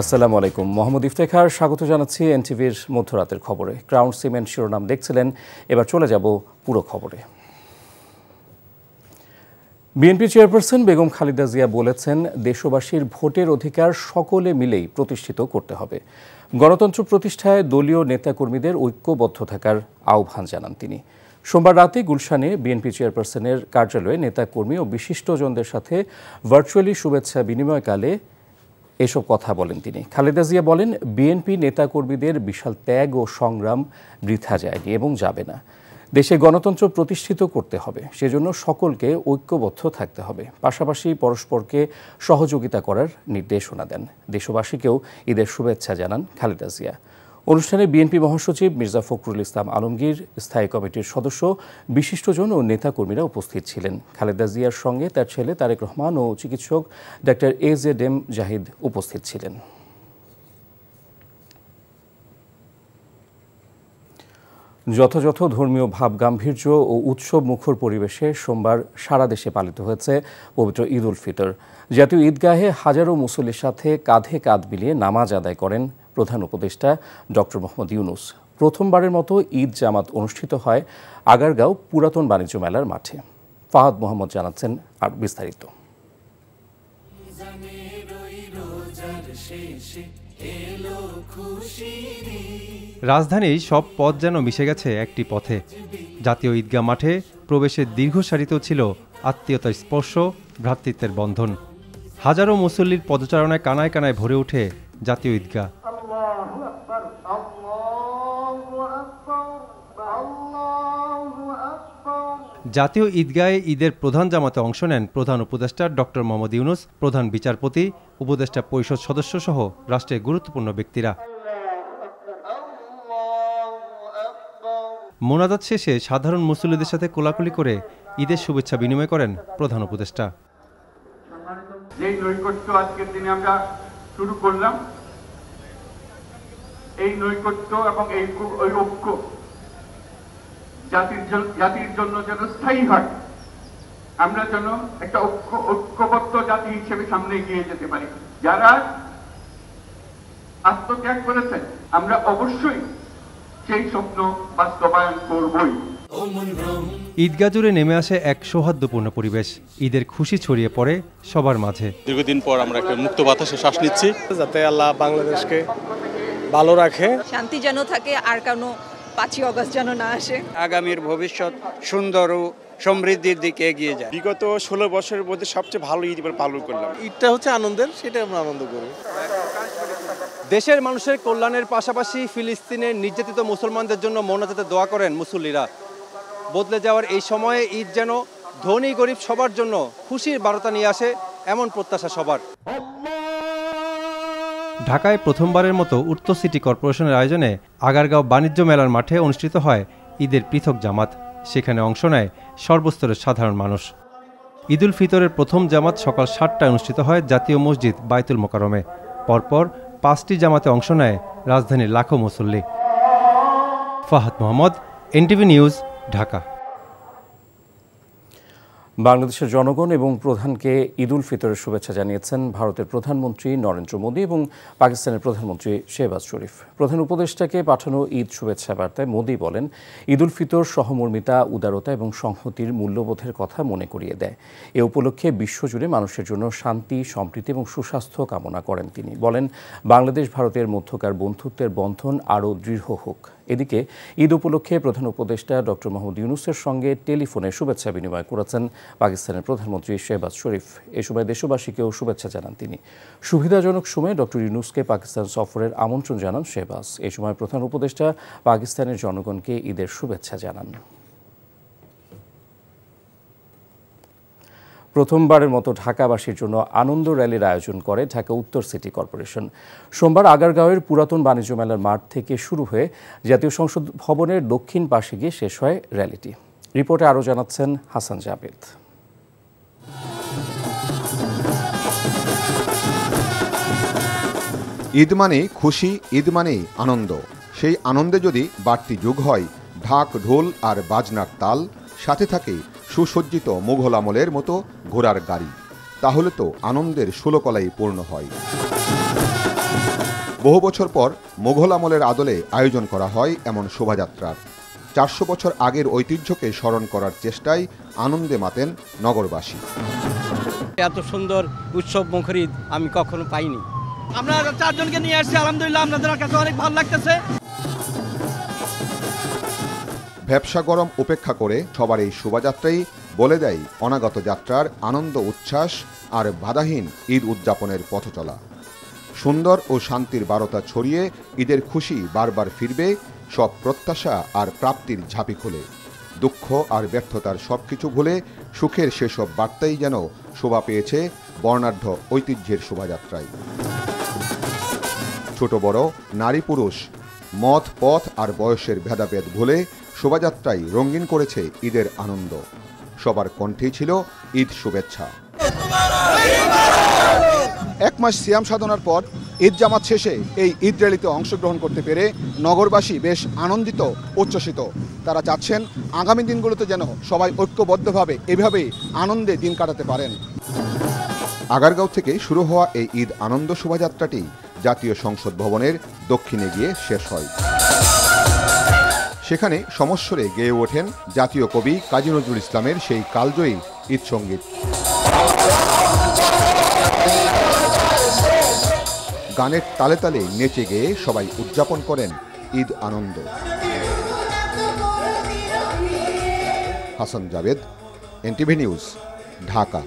আসসালামু আলাইকুম। মোহাম্মদ ইফতেখার স্বাগত জানাচ্ছি এনটিভির মধ্যরাতের খবরে। ক্রাউন সিমেন্ট শিরোনাম দেখছিলেন, এবার চলে যাব পুরো খবরে। বিএনপি চেয়ারপারসন বেগম খালেদা জিয়া বলেছেন, দেশবাসীর ভোটের অধিকার সকলে মিলেই প্রতিষ্ঠিত করতে হবে। গণতন্ত্র প্রতিষ্ঠায় দলীয় নেতাকর্মীদের ঐক্যবদ্ধ থাকার আহ্বান জানান তিনি। সোমবার রাতে গুলশানে বিএনপি চেয়ারপারসনের কার্যালয়ে নেতাকর্মী ও বিশিষ্টজনদের সাথে ভার্চুয়ালি শুভেচ্ছা বিনিময়কালে এসব কথা বলেন তিনি। খালেদা জিয়া বলেন, বিএনপি নেতাকর্মীদের বিশাল ত্যাগ ও সংগ্রাম বৃথা যায়নি এবং যাবে না। দেশে গণতন্ত্র প্রতিষ্ঠিত করতে হবে, সেজন্য সকলকে ঐক্যবদ্ধ থাকতে হবে। পাশাপাশি পরস্পরকে সহযোগিতা করার নির্দেশনা দেন। দেশবাসীকেও ঈদের শুভেচ্ছা জানান খালেদা জিয়া। অনুষ্ঠানে বিএনপি মহাসচিব মির্জা ফখরুল ইসলাম আলমগীর, স্থায়ী কমিটির সদস্য, বিশিষ্টজন ও নেতাকর্মীরা উপস্থিত ছিলেন। খালেদা জিয়ার সঙ্গে তার ছেলে তারেক রহমান ও চিকিৎসক ডাক্তার AZM জাহিদ উপস্থিত ছিলেন। যথাযথ ধর্মীয় ভাবগাম্ভীর্য ও উৎসব মুখর পরিবেশে সোমবার সারা দেশে পালিত হয়েছে পবিত্র ঈদ উল ফিতর। জাতীয় ঈদগাহে হাজারো মুসল্লির সাথে কাঁধে কাঁধ মিলিয়ে নামাজ আদায় করেন প্রধান উপদেষ্টা ডক্টর মোহাম্মদ ইউনূস। প্রথমবারের মতো ঈদ জামাত অনুষ্ঠিত হয় আগারগাঁও পুরাতন বাণিজ্য মেলার মাঠে। ফাহাদ মোহাম্মদ জানাচ্ছেন আর বিস্তারিত। রাজধানীর সব পথ যেন মিশে গেছে একটি পথে। জাতীয় ঈদগাহ মাঠে প্রবেশের দীর্ঘ সারিতেও ছিল আত্মীয়তার স্পর্শ, ভ্রাতৃত্বের বন্ধন। হাজারো মুসল্লির পদচারণায় কানায় কানায় ভরে ওঠে জাতীয় ঈদগাহ। জাতীয় ঈদগাহে ঈদের প্রধান জামাতে অংশ নেন প্রধান উপদেষ্টা ডক্টর মোহাম্মদ ইউনূস, প্রধান বিচারপতি, উপদেষ্টা পরিষদ সদস্য সহ রাষ্ট্রের গুরুত্বপূর্ণ ব্যক্তিরা। মোনাজাত শেষে সাধারণ মুসল্লিদের সাথে কোলাকুলি করে ঈদের শুভেচ্ছা বিনিময় করেন প্রধান উপদেষ্টা। এই নৈকট্য আজকের দিনে আমরা শুরু করলাম, এই নৈকট্য এবং এই ঐক্য জাতির জন্য যেন স্থায়ী হয়, আমরা যেন একটা ঐক্যবদ্ধ জাতি হিসেবে সামনে এগিয়ে যেতে পারি। যারা আত্মত্যাগ করেছেন, আমরা অবশ্যই সেই স্বপ্ন বাস্তবায়ন করবই। ঈদগাহ জুড়ে নেমে আসে এক সৌহার্দ্যপূর্ণ পরিবেশ। ঈদের খুশি ছড়িয়ে পড়ে সবার মাঝে। দীর্ঘদিন পর আমরা একটা মুক্ত বাতাসে শ্বাস নিচ্ছি। যাতে আল্লাহ বাংলাদেশকে ভালো রাখে, শান্তি যেন থাকে, আর কোনো 5ই আগস্ট যেন না আসে। আগামীর ভবিষ্যৎ সুন্দর ও সমৃদ্ধির দিকে এগিয়ে যায়। বিগত 16 বছরের মধ্যে সবচেয়ে ভালো ঈদ পালন করলাম। ঈদটা হচ্ছে আনন্দের, সেটা আমরা আনন্দ করি। দেশের মানুষের কল্যাণের পাশাপাশি ফিলিস্তিনের নির্যাতিত মুসলমানদের জন্য মোনাজাতে দোয়া করেন মুসল্লিরা। বদলে যাওয়ার এই সময়ে ঈদ যেন ধনী গরিব সবার জন্য খুশির বার্তা নিয়ে আসে, এমন প্রত্যাশা সবার। ঢাকায় প্রথমবারের মতো উত্তর সিটি কর্পোরেশনের আয়োজনে আগারগাঁও বাণিজ্য মেলার মাঠে অনুষ্ঠিত হয় ঈদের পৃথক জামাত। সেখানে অংশ নেয় সর্বস্তরের সাধারণ মানুষ। ঈদ উল ফিতরের প্রথম জামাত সকাল 7টায় অনুষ্ঠিত হয় জাতীয় মসজিদ বায়তুল মোকাররমে। পরপর 5টি জামাতে অংশ নেয় রাজধানীর লাখো মুসল্লি। Fahad Mohammad, NTV news, Dhaka. বাংলাদেশের জনগণ এবং প্রধানকে ঈদ উল ফিতরের শুভেচ্ছা জানিয়েছেন ভারতের প্রধানমন্ত্রী নরেন্দ্র মোদী এবং পাকিস্তানের প্রধানমন্ত্রী শেহবাজ শরীফ। প্রধান উপদেষ্টাকে পাঠানো ঈদ শুভেচ্ছা বার্তায় মোদী বলেন, ঈদ উল ফিতর সহমর্মিতা, উদারতা এবং সংহতির মূল্যবোধের কথা মনে করিয়ে দেয়। এ উপলক্ষে বিশ্বজুড়ে মানুষের জন্য শান্তি, সম্প্রীতি এবং সুস্বাস্থ্য কামনা করেন তিনি। বলেন, বাংলাদেশ ভারতের মধ্যকার বন্ধুত্বের বন্ধন আরও দৃঢ় হোক। এদিকে ঈদ উপলক্ষে প্রধান উপদেষ্টা ডক্টর মোহাম্মদ ইউনূসের সঙ্গে টেলিফোনে শুভেচ্ছা বিনিময় করেছেন পাকিস্তানের প্রধানমন্ত্রী শেহবাজ শরীফ। এ সময় দেশবাসীকেও শুভেচ্ছা জানান তিনি। সুবিধাজনক সময়ে ডক্টর ইউনূসকে পাকিস্তান সফরের আমন্ত্রণ জানান শেহবাজ। এ সময় প্রধান উপদেষ্টা পাকিস্তানের জনগণকে ঈদের শুভেচ্ছা জানান। প্রথমবারের মতো ঢাকাবাসীর জন্য আনন্দ র্যালির আয়োজন করে ঢাকা উত্তর সিটি কর্পোরেশন। সোমবার আগারগাঁওয়ের পুরাতন বাণিজ্য মেলার মাঠ থেকে শুরু হয়ে জাতীয় সংসদ ভবনের দক্ষিণ পাশে গিয়ে শেষ হয় র্যালিটি। রিপোর্টে আরও জানাচ্ছেন হাসান জাবেদ। ঈদ মানে খুশি, ঈদ মানেই আনন্দ। সেই আনন্দে যদি বাড়তি যোগ হয় ঢাক, ঢোল আর বাজনার তাল, সাথে থাকে সুসজ্জিত মুঘল আমলের মতো ঘোড়ার গাড়ি, তাহলে তো আনন্দের ষোলকলাই পূর্ণ হয়। বহু বছর পর মুঘল আমলের আদলে আয়োজন করা হয় এমন শোভাযাত্রার। 400 বছর আগের ঐতিহ্যকে স্মরণ করার চেষ্টায় আনন্দে মাতেন নগরবাসী। এত সুন্দর উৎসব মুখর ঈদ আমি কখনো পাইনি। আমরা 4 জনকে নিয়ে আসছি, আলহামদুলিল্লাহ আপনাদের কাছে অনেক ভালো লাগতেছে। ব্যবসা গরম উপেক্ষা করে সবার এই শোভাযাত্রাই বলে দেয় অনাগত যাত্রার আনন্দ উচ্ছ্বাস আর বাধাহীন ঈদ উদযাপনের পথ চলা। সুন্দর ও শান্তির বারতা ছড়িয়ে ঈদের খুশি বারবার ফিরবে, সব প্রত্যাশা আর প্রাপ্তির ঝাঁপি খুলে। দুঃখ আর ব্যর্থতার সবকিছু ভুলে সুখের সেসব বার্তাই যেন শোভা পেয়েছে বর্ণাঢ্য ঐতিহ্যের শোভাযাত্রায়। ছোট বড়, নারী পুরুষ, মত পথ আর বয়সের ভেদাভেদ ভুলে শোভাযাত্রায় রঙিন করেছে ঈদের আনন্দ। সবার কণ্ঠেই ছিল ঈদ শুভেচ্ছা। 1 মাস সিয়াম সাধনার পর ঈদ জামাত শেষে এই ঈদ র্যালিতে অংশগ্রহণ করতে পেরে নগরবাসী বেশ আনন্দিত, উচ্ছ্বসিত। তারা চাচ্ছেন আগামী দিনগুলোতে যেন সবাই ঐক্যবদ্ধভাবে এভাবেই আনন্দে দিন কাটাতে পারেন। আগারগাঁও থেকে শুরু হওয়া এই ঈদ আনন্দ শোভাযাত্রাটি জাতীয় সংসদ ভবনের দক্ষিণে গিয়ে শেষ হয়। সেখানে সমস্বরে গেয়ে ওঠেন জাতীয় কবি কাজী নজরুল ইসলামের সেই কালজয়ী ঈদ সঙ্গীত। গানের তালে তালে নেচে গেয়ে সবাই উদযাপন করেন ঈদ আনন্দ। Hasan Javed, NTV news, Dhaka.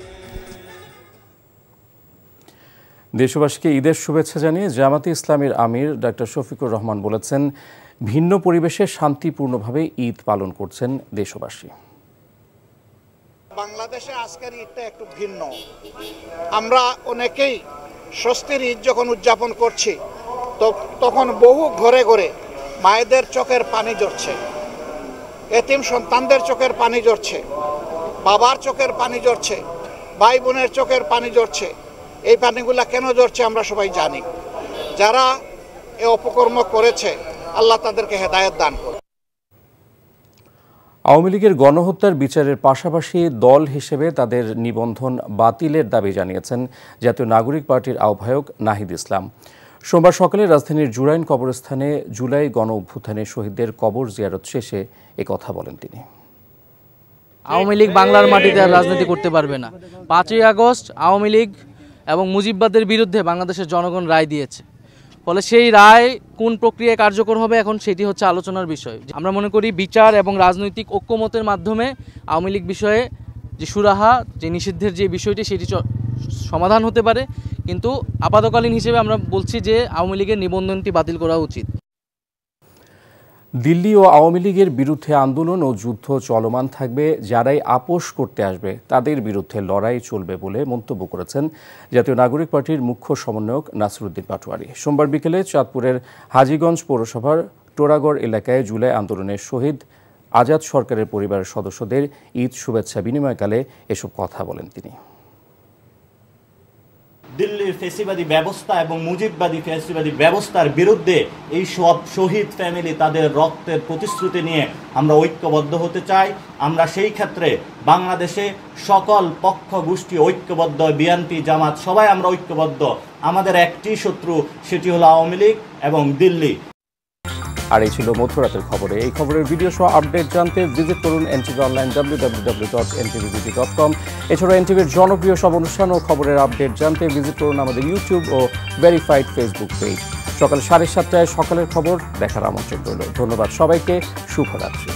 দেশবাসীকে ঈদের শুভেচ্ছা জানিয়ে জামাতে ইসলামীর আমির ডক্টর শফিকুর রহমান বলেছেন, ভিন্ন পরিবেশে শান্তিপূর্ণভাবে ঈদ পালন করছেন দেশবাসী। বাংলাদেশে আজকের ঈদটা একটু ভিন্ন। আমরা অনেকেই স্বস্তির ঈদ যখন উদযাপন করছি তখন বহু ঘরে ঘরে মায়েদের চোখের পানি ঝরছে, এতিম সন্তানদের চোখের পানি ঝরছে, বাবার চোখের পানি ঝরছে, ভাই বোনের চোখের পানি ঝরছে। এই পানিগুলা কেন ঝরছে আমরা সবাই জানি। যারা এ অপকর্ম করেছে আল্লাহ তাদেরকে হেদায়েত দান করুন। আওয়ামী লীগের গণহত্যার বিচারের পাশাপাশি দল হিসেবে তাদের নিবন্ধন বাতিলের দাবি জানিয়েছেন জাতীয় নাগরিক পার্টির আহ্বায়ক নাহিদ ইসলাম। সোমবার সকালে রাজধানীর জুরাইন কবরস্থানে জুলাই গণ অভ্যুত্থানে শহীদদের কবর জিয়ারত শেষে একথা বলেন তিনি। আওয়ামী লীগ বাংলার মাটিতে আর রাজনীতি করতে পারবে না। 5ই আগস্ট আওয়ামী লীগ এবং মুজিববাদের বিরুদ্ধে বাংলাদেশের জনগণ রায় দিয়েছে। ফলে সেই রায় কোন প্রক্রিয়ায় কার্যকর হবে এখন সেটি হচ্ছে আলোচনার বিষয়। আমরা মনে করি বিচার এবং রাজনৈতিক ঐক্যমতের মাধ্যমে আওয়ামী লীগ বিষয়ে যে সুরাহা, যে নিষিদ্ধের যে বিষয়টি সেটি সমাধান হতে পারে। কিন্তু আপাতকালীন হিসেবে আমরা বলছি যে আওয়ামী লীগের নিবন্ধনটি বাতিল করা উচিত। দিল্লি ও আওয়ামী লীগের বিরুদ্ধে আন্দোলন ও যুদ্ধ চলমান থাকবে, যারাই আপোষ করতে আসবে তাদের বিরুদ্ধে লড়াই চলবে বলে মন্তব্য করেছেন জাতীয় নাগরিক পার্টির মুখ্য সমন্বয়ক নাসিরউদ্দিন পাটোয়ারি। সোমবার বিকেলে চাঁদপুরের হাজীগঞ্জ পৌরসভার টোরাগড় এলাকায় জুলাই আন্দোলনের শহীদ আজাদ সরকারের পরিবারের সদস্যদের ঈদ শুভেচ্ছা বিনিময়কালে এসব কথা বলেন তিনি। দিল্লির ফ্যাসিবাদী ব্যবস্থা এবং মুজিববাদী ফ্যাসিবাদী ব্যবস্থার বিরুদ্ধে এই সব শহীদ ফ্যামিলি তাদের রক্তের প্রতিশ্রুতি নিয়ে আমরা ঐক্যবদ্ধ হতে চাই। আমরা সেই ক্ষেত্রে বাংলাদেশে সকল পক্ষ গোষ্ঠী ঐক্যবদ্ধ, বিএনপি জামাত সবাই আমরা ঐক্যবদ্ধ। আমাদের একটি শত্রু, সেটি হলো আওয়ামী লীগ এবং দিল্লি। আর এই ছিল মধ্যরাতের খবরে। এই খবরের ভিডিও সহ আপডেট জানতে ভিজিট করুন এনটিভি অনলাইন www.ntvbd.com। এছাড়া এনটিভির জনপ্রিয় সব অনুষ্ঠান ও খবরের আপডেট জানতে ভিজিট করুন আমাদের ইউটিউব ও ভেরিফাইড ফেসবুক পেজ। সকাল 7:30টায় সকালের খবর দেখার আমন্ত্রণ রইল। ধন্যবাদ সবাইকে, শুভরাত্রি।